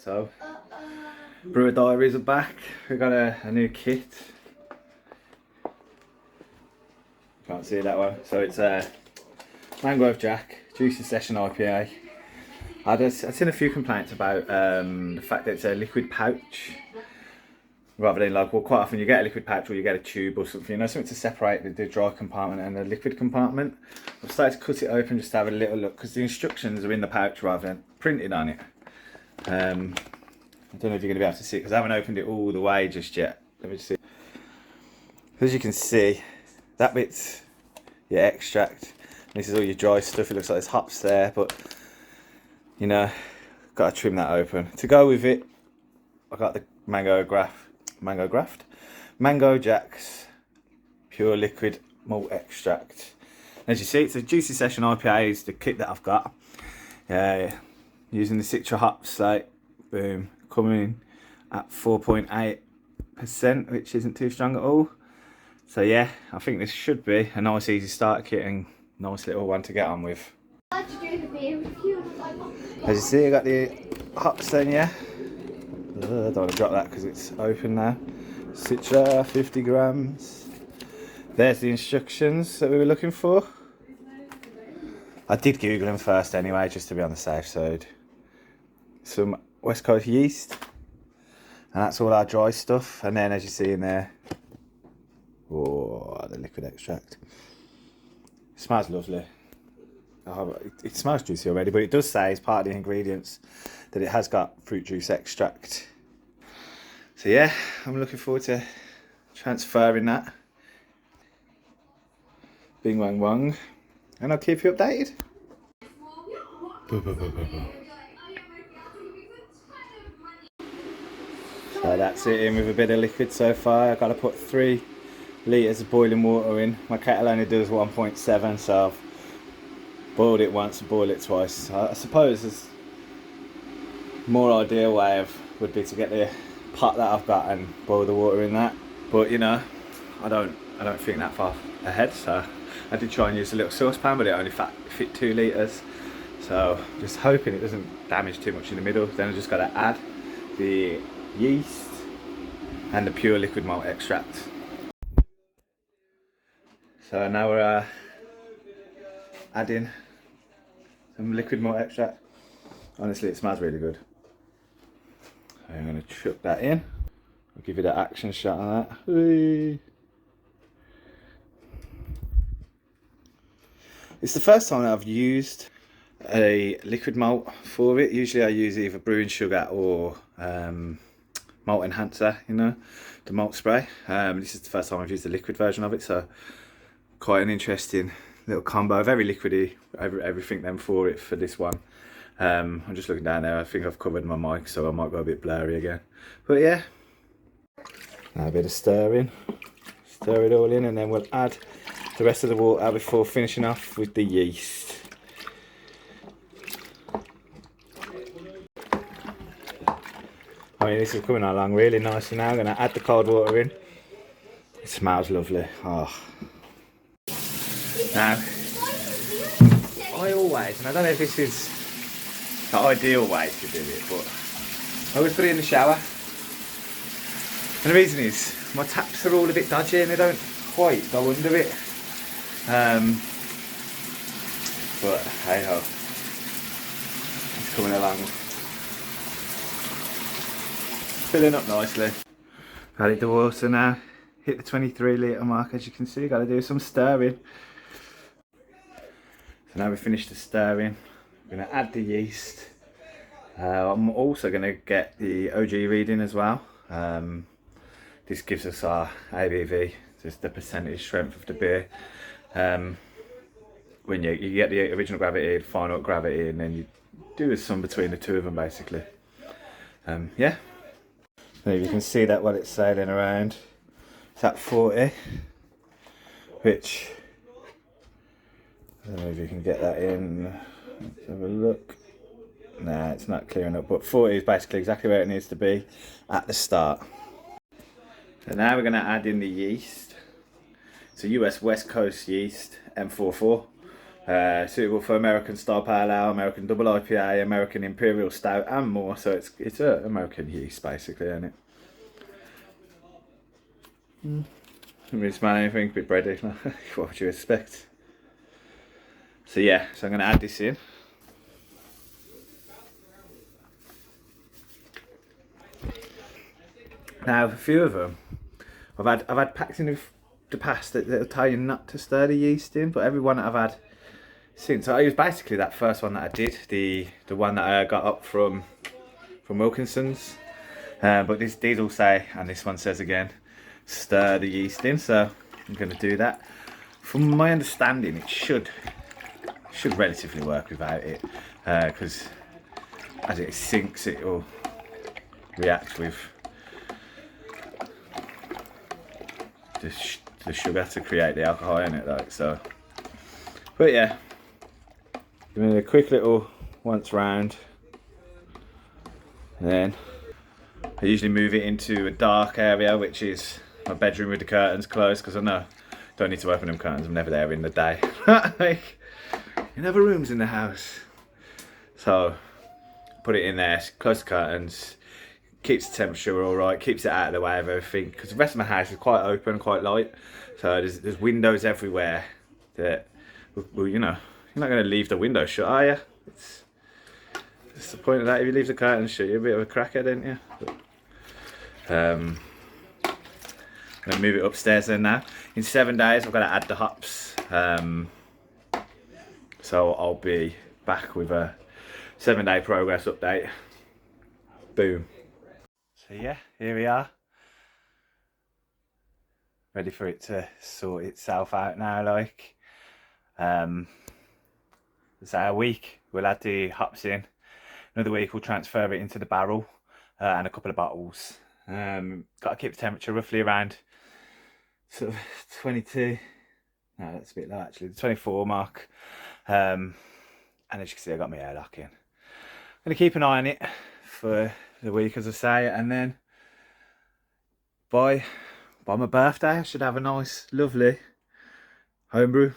So, Brew Diaries are back. We've got a new kit. Can't see that one. So it's a Mangrove Jack, Juicy Session IPA. I'd seen a few complaints about the fact that it's a liquid pouch. Rather than like, well, quite often you get a liquid pouch or you get a tube or something, you know, something to separate the dry compartment and the liquid compartment. I've started to cut it open just to have a little look because the instructions are in the pouch rather than printed on it. I don't know if you're going to be able to see it because I haven't opened it all the way just yet. Let me see. As you can see, that bit's your extract. This is all your dry stuff. It looks like there's hops there, but you know, got to trim that open. To go with it, I got the Mango Jack's Pure Liquid Malt Extract. As you see, it's a Juicy Session IPA is the kit that I've got. Using the Citra hops, like, boom, coming in at 4.8%, which isn't too strong at all. So yeah, I think this should be a nice easy starter kit and nice little one to get on with. As you see, I got the hops then, yeah. I don't want to drop that because it's open now. Citra, 50 grams. There's the instructions that we were looking for. I did Google them first anyway, just to be on the safe side. Some West Coast yeast. And that's all our dry stuff. And then as you see in there, oh, the liquid extract. It smells lovely. Oh, it smells juicy already, but it does say as part of the ingredients that it has got fruit juice extract. So yeah, I'm looking forward to transferring that. Bing wang wang. And I'll keep you updated. So that's it in with a bit of liquid so far. I've got to put 3 litres of boiling water in. My kettle only does 1.7, so I've boiled it once and boiled it twice. I suppose there's more ideal way would be to get the pot that I've got and boil the water in that. But you know, I don't think that far ahead, so I did try and use a little saucepan, but it only fit 2 litres. So just hoping it doesn't damage too much in the middle. Then I just got to add the yeast and the pure liquid malt extract. So now we're adding some liquid malt extract. Honestly, it smells really good. I'm going to chuck that in. I'll give you the action shot on that. Whee! It's the first time that I've used a liquid malt for it. Usually I use either brewing sugar or malt enhancer, you know, the malt spray. This is the first time I've used the liquid version of it, so quite an interesting little combo. Very liquidy, everything then for it for this one. I'm just looking down there. I think I've covered my mic, so I might go a bit blurry again. But yeah, now a bit of stirring. Stir it all in, and then we'll add the rest of the water before finishing off with the yeast. I mean, this is coming along really nicely now. I'm going to add the cold water in. It smells lovely. Oh. Now, I always, and I don't know if this is the ideal way to do it, but I always put it in the shower. And the reason is, my taps are all a bit dodgy and they don't quite go under it. But hey ho, it's coming along. Filling up nicely. Added the water now. Hit the 23 litre mark, as you can see. Got to do some stirring. So now we've finished the stirring. I'm going to add the yeast. I'm also going to get the OG reading as well. This gives us our ABV, just the percentage strength of the beer. When you get the original gravity, final gravity, and then you do a sum between the two of them basically. Yeah. So you can see that while it's sailing around. It's at 40, which, I don't know if you can get that in. Let's have a look. Nah, it's not clearing up, but 40 is basically exactly where it needs to be at the start. So now we're going to add in the yeast. It's a US West Coast yeast, M44. Suitable for American style pale ale, American double IPA, American imperial stout, and more. So it's a American yeast basically, isn't it? Doesn't really smell anything, a bit bready. What would you expect? So yeah, so I'm going to add this in. Now a few of them, I've had packs in the past that'll tell you not to stir the yeast in, but every one that I've had since, it was basically that first one that I did, the one that I got up from Wilkinson's. But these all say, and this one says again, stir the yeast in. So I'm going to do that. From my understanding, it should relatively work without it, because as it sinks, it will react with the sugar to create the alcohol in it, like so. But yeah, give it a quick little once round, and then I usually move it into a dark area, which is my bedroom with the curtains closed, because I know I don't need to open them curtains, I'm never there in the day. Like, you never rooms in the house. So put it in there, close the curtains, keeps the temperature all right, keeps it out of the way of everything, because the rest of my house is quite open, quite light, so there's windows everywhere that, well, you know, you're not going to leave the window shut, are you? It's the point of that. If you leave the curtains shut, you're a bit of a crackhead, aren't you? I'm going to move it upstairs then now. In 7 days I've got to add the hops, so I'll be back with a 7-day progress update. Boom. So yeah, here we are, ready for it to sort itself out now. Like, it's a week we'll add the hops in, another week we'll transfer it into the barrel, and a couple of bottles. Got to keep the temperature roughly around sort of 22, no, that's a bit low actually, the 24 mark. And as you can see, I got my airlock in. I'm going to keep an eye on it for the week, as I say, and then by my birthday I should have a nice lovely homebrew